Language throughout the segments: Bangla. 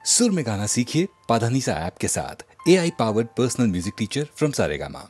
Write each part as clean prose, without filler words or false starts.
सुर में गाना सीखिए पाधानीसा ऐप के साथ। AI powered personal music teacher from Saregama.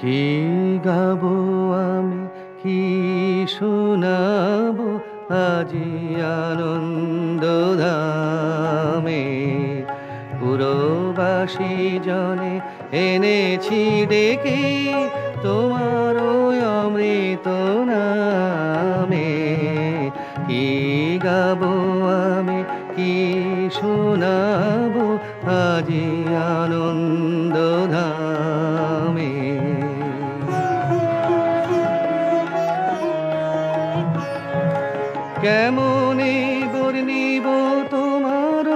কি গাবো আমি কি শোনাবো আজি আনন্দ ধামে পুরবাসী জনে এনেছি ডেকে তোমার অমৃত নামে কি গাবো আমি কি শোনাবো আজি আনন্দ ধামে কেমনে বর্ণিব তোমার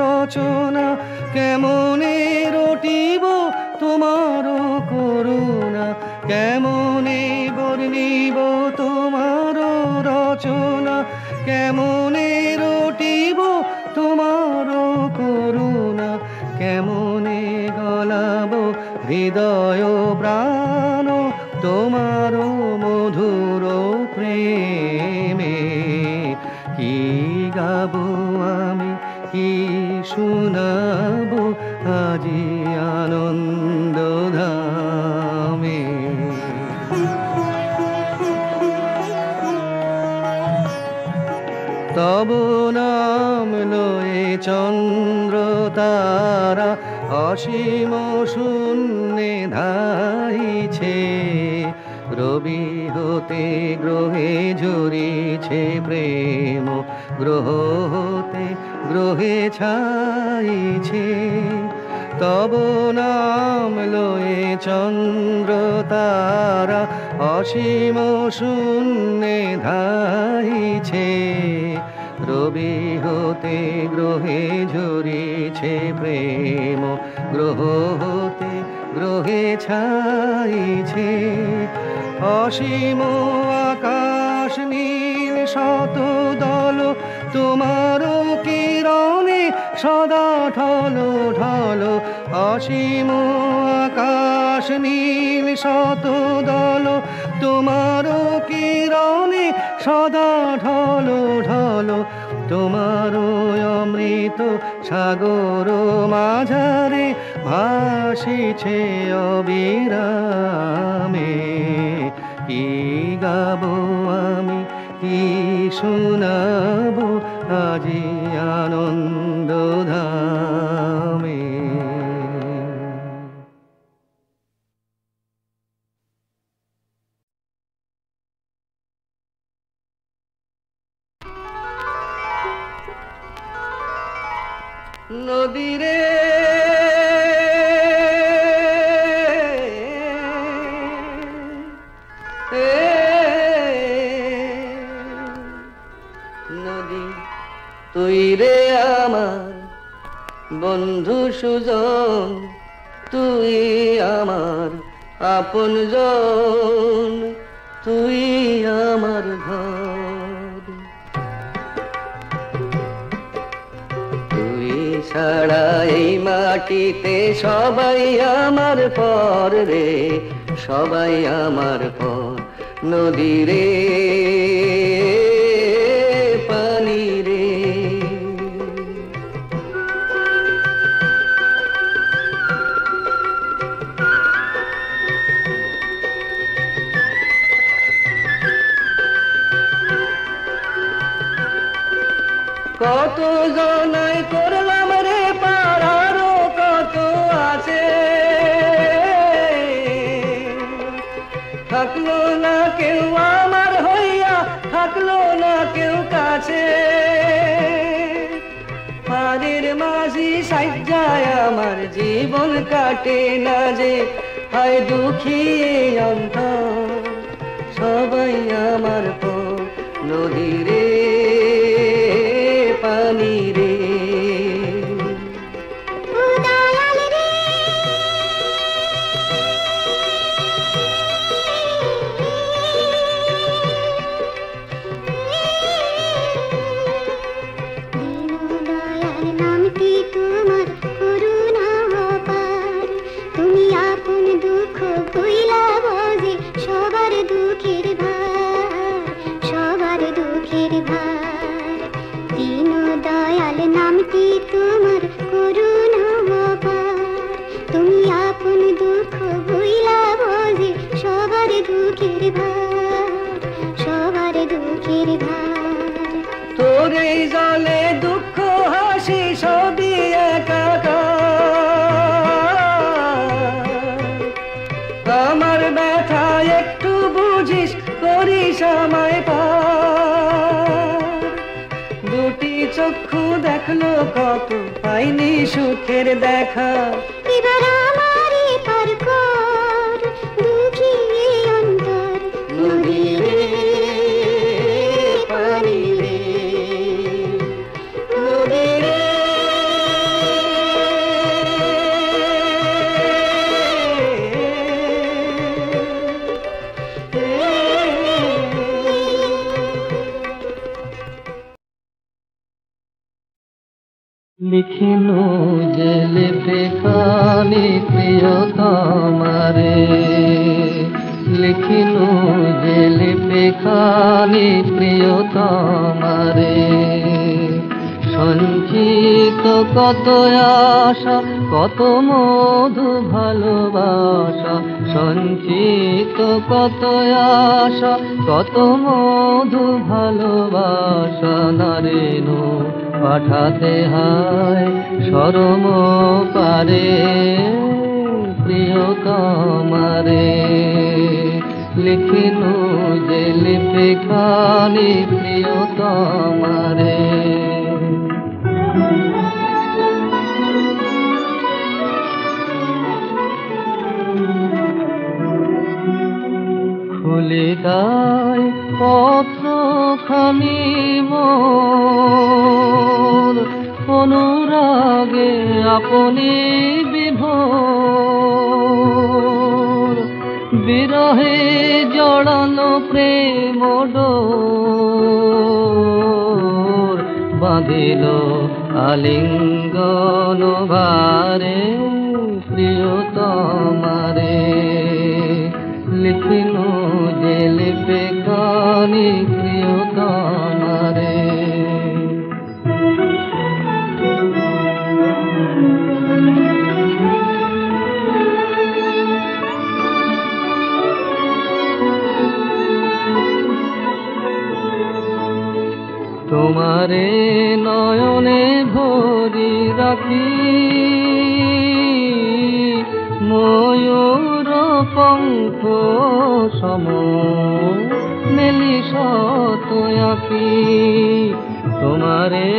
রচনা কেমনে রটিব তোমার করুণা কেমনে বর্ণিব তোমার রচনা কেমনে রটিব তোমার করুণা কেমনে গলাব হৃদয় প্রাণ তোমার মধুর প্রেমে কি গাবো আমি কি শোনাবো আজি আনন্দ ধামে তব নাম লয়ে চন্দ্র তারা অসীম শূন্যে ধাইছে রবি হতে গ্রহে ঝরিছে প্রেম গ্রহ হতে গ্রহে ছাইছে তব নাম লয়ে চন্দ্র তারা অসীম শূন্যে ধাইছে, রবি হতে গ্রহে ঝরিছে প্রেম, গ্রহ হতে গ্রহে ছাইছে। অসীম আকাশ নীল শত দল তোমার কিরণে সদা ঢল ঢল। অসীম আকাশ নীল শত দল তোমার কিরণে সদা ঢল ঢল। তোমার অমৃত সাগর মাঝারে ভাসিছে অবিরামে। কি গাবো আমি, কি শোনাবো আজি আনন্দ ধামে। নদীরে নদী তুই রে আমার বন্ধু সুজন, তুই আমার আপন জন, তুই আমার ঘর। তুই ছাড়া এই মাটিতে সবাই আমার পর রে, সবাই আমার পর। নদী রে পানি রে, কত জনাই করলাম রে পার, আরো কত আছে। থাকলো না কেউ আমার হইয়া, থাকলো না কেউ কাছে। পারের মাঝি সাজ্জায় আমার জীবন কাটে না যে, হায় দুঃখী অন্তর সবাই আমার পর। নদী রে পানি রে, তোর এই জলে দুঃখ হাসি সবই একাকার। আমার ব্যথা একটু বুঝিস, করিস আমায় পার। দুটি চক্ষু দেখলো কত, পাইনি সুখের দেখা। এবার আমারে পার কর দুঃখী অন্তর। নদী রে পানি রে, নদী রে লিখিনু যে লিপে খানি প্রিয়তমারে, লিখিনু যে লিপে খানি প্রিয়তমারে। সঞ্চিত কত আশা, কত মধু ভালোবাসা। সঞ্চিত কত আশা, কত মধু ভালোবাসা। নারেনু পাঠাতে হয় শরম পারে প্রিয়তমারে। লিখিনু যে লিপে খানি প্রিয়তমারে। তাই পত্রখানি মোর অনুরাগে আপনি বিভোর, বিরহে জড়ানো প্রেম ডোর বাঁধিল আলিঙ্গন ভারে প্রিয়তমারে। লিখিনু যে লিপে কানি প্রিয়তমারে। তোমারে নয়নে ভরি রাখি ময়ূর পঙ্খ সম মেলি শত আঁকি। তোমারে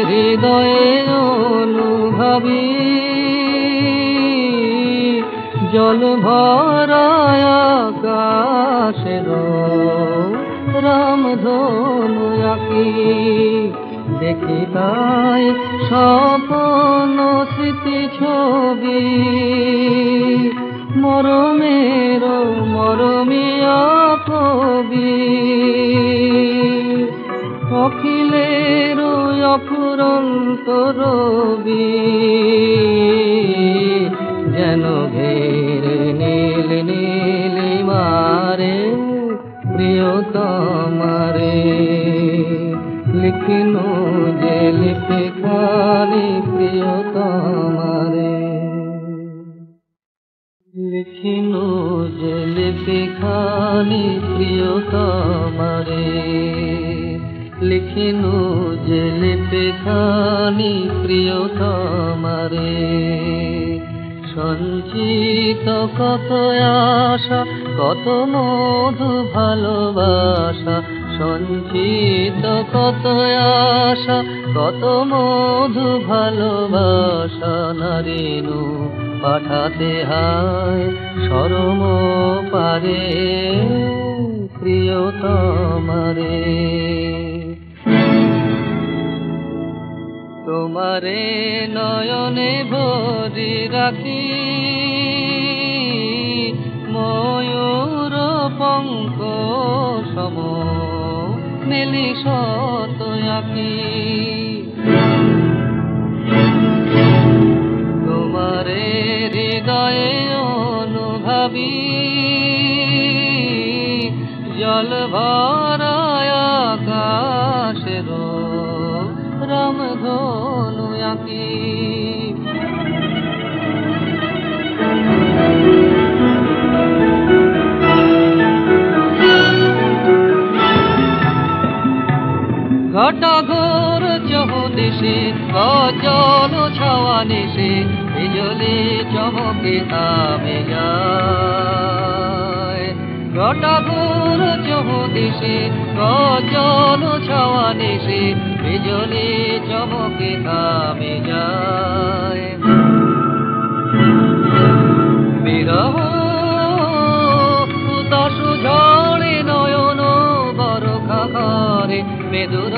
হৃদয়ে অনুভাবি জল ভরায় আকাশের রামধনু আঁকি। দেখি তাই স্বপ্ন স্মৃতি ছবি মরমের মরমিয়া কবি। অখিলের অফুরন্ত রবি যেন ঘেরে নীল নীলিমারে প্রিয়তমারে। লিখিনু যে লিপি খানি প্রিয়তমারে। লিখিনু যে লিপি খানি প্রিয়তমারে। লিখিনু যে লিপি খানি প্রিয়তমারে। সঞ্চিত কত আশা কত মধু ভালোবাসা, সঞ্চিত কত আশা কত মধু ভালোবাসা। নারিনু পাঠাতে হায় শরম পারে প্রিয়তমারে। তোমারে নয়নে ভরি রাখি ময়ূর পঙ্খ সম মেলি শত আঁকি। তোমারে হৃদয়ে অনুভাবি জল ভরায় আকাশের রামধনু আঁকি। ঘটা ঘোর চৌদিশে গজল ছাওয়া নিশে বিজলি চমকে থামে যায়। ঘটা ঘোর চৌদিশে গজল ছাওয়া নিশে বিজলি চমকে থামে যায়। বিরহ উদাসু ঝড়ে নয়ন বরখা করে মেদুর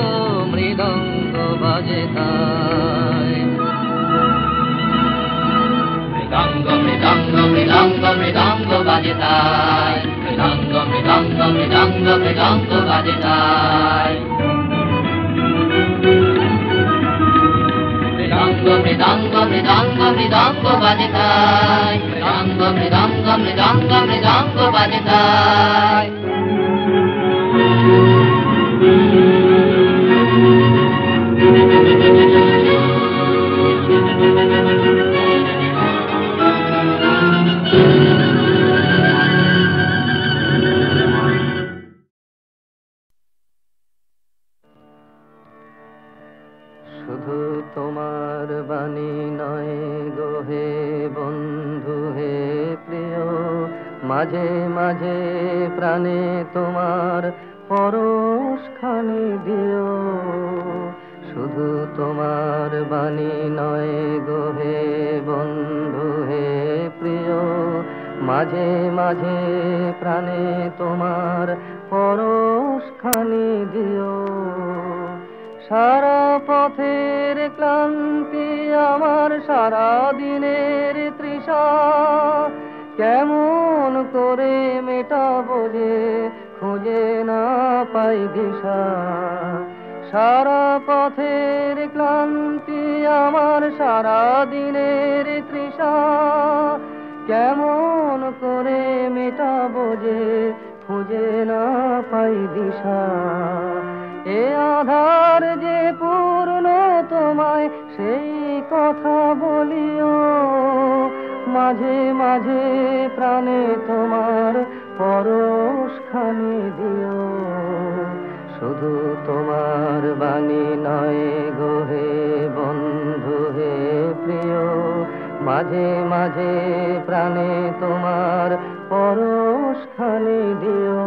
মৃদঙ্গ বাজে তাই। মৃদঙ্গ মৃদঙ্গ মৃদঙ্গ মৃদঙ্গ বাজে তাই। মৃদঙ্গ মৃদঙ্গ মৃদঙ্গ মৃদঙ্গ বাজে তাই। মৃদঙ্গ মৃদঙ্গ মৃদঙ্গ মৃদঙ্গ বাজে তাই। মৃদঙ্গ মৃদঙ্গ মৃদঙ্গ মৃদঙ্গ বাজে তাই। শুধু তোমার বাণী নয় গো হে বন্ধু হে প্রিয়, মাঝে মাঝে প্রাণে তোমার পরশখানি দিও। শুধু তোমার বাণী নয় গো হে বন্ধু হে প্রিয়, মাঝে মাঝে প্রাণে তোমার পরশখানি দিও। সারা পথের ক্লান্তি আমার সারা দিনের তৃষা কেমন করে মেটাবো যে খুঁজে না পাই দিশা। সারা পথের ক্লান্তি আমার সারা দিনের তৃষা কেমন করে মেটাবো যে খুঁজে না পাই দিশা। এ আধার যে পূর্ণ তোমায় সেই কথা বলিও, মাঝে মাঝে প্রাণে তোমার পরশখানি দিও। শুধু তোমার বাণী নয় গো হে বন্ধু হে প্রিয়, মাঝে মাঝে প্রাণে তোমার পরশখানি দিও।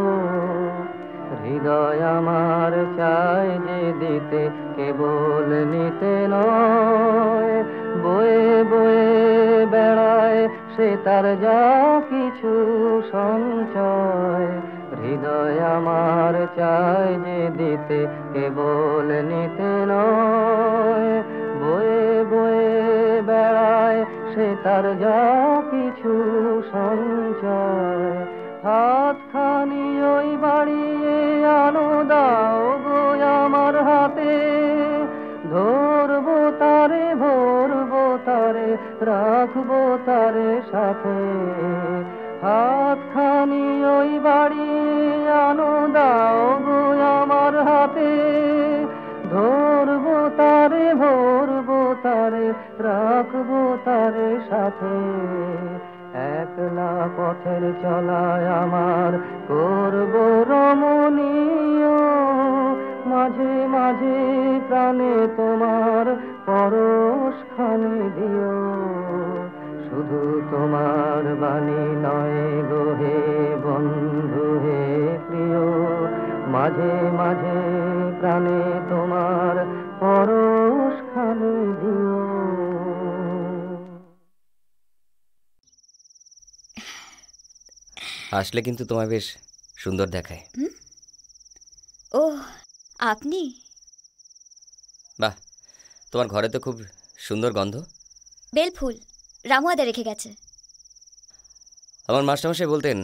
হৃদয় আমার চায় যে দিতে কেবল নিতে নয়, বয়ে বয়ে বেড়ায় সে তার যা কিছু সঞ্চয়। হৃদয় আমার চায় যে দিতে কেবল নিতে নয়, বয়ে বয়ে বেড়ায় সে তার যা কিছু সঞ্চয়। হাতখানি ওই বাড়িয়ে আনো দাও গো আমার হাতে, ধরবো তারে ভরবো তারে রাখবো তারে সাথে। হাতখানি ওই বাড়িয়ে আনো দাও গো আমার হাতে, ধরবো তারে ভরবো তারে রাখবো তারে সাথে। একলা পথের চলায় আমার করবো রমণীয়, মাঝে মাঝে প্রাণে তোমার পরশখানি দিও। শুধু তোমার বাণী নয় গো হে বন্ধু হে প্রিয়, মাঝে মাঝে প্রাণে তোমার পরশখানি দিও। আসলে কিন্তু তোমায় বেশ সুন্দর দেখায়। ও আপনি? বাহ, তোমার ঘরে তো খুব সুন্দর গন্ধ। বেলফুল রামুয়াদা রেখে গেছে। আমার মাস্টারমশাই বলতেন,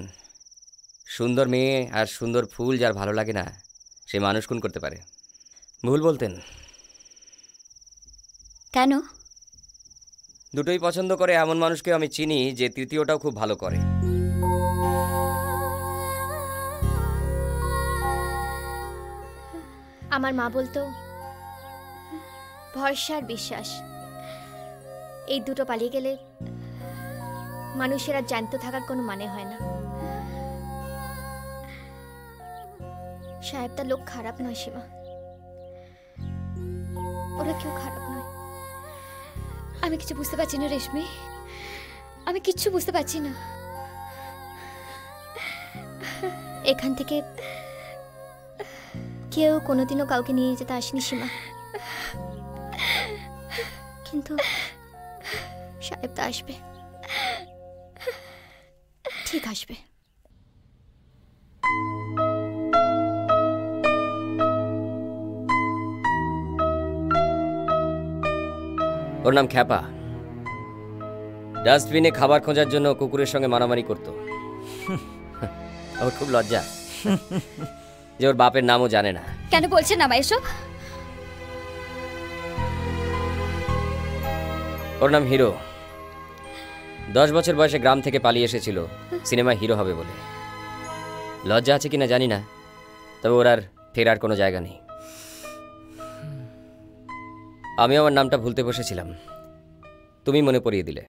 সুন্দর মেয়ে আর সুন্দর ফুল যার ভালো লাগে না সে মানুষ খুন করতে পারে। ভুল বলতেন। কেন? দুটোই পছন্দ করে এমন মানুষকে আমি চিনি যে তৃতীয়টাও খুব ভালো করে। আমার মা বলতো ভরসা আর বিশ্বাস এই দুটো পালিয়ে গেলে মানুষের আর জ্যান্ত থাকার কোনো মানে হয় না। সাহেবটা লোক খারাপ নয় সীমা, ওরা কেউ খারাপ নয়। আমি কিছু বুঝতে পারছি না রেশমি, আমি কিচ্ছু বুঝতে পারছি না। এখান থেকে কেউ কোনোদিনও কাউকে নিয়ে যেতে আসেনি সীমা, কিন্তু সাহেবটা আসবে, ঠিক আসবে। ওর নাম খ্যাপা। ডাস্টবিনে খাবার খোঁজার জন্য কুকুরের সঙ্গে মারামারি করত। ওর খুব লজ্জা যে ওর বাপের নামও জানে না। কেন বলছেন না এসব? ওর নাম হিরো। 10 বছর বয়সে গ্রাম থেকে পালিয়ে এসেছিল সিনেমায় হিরো হবে বলে। লজ্জা আছে কিনা জানি না, তবে ওর আর ফেরার কোনো জায়গা নেই। আমি আমার নামটা ভুলতে বসেছিলাম, তুমি মনে পড়িয়ে দিলে।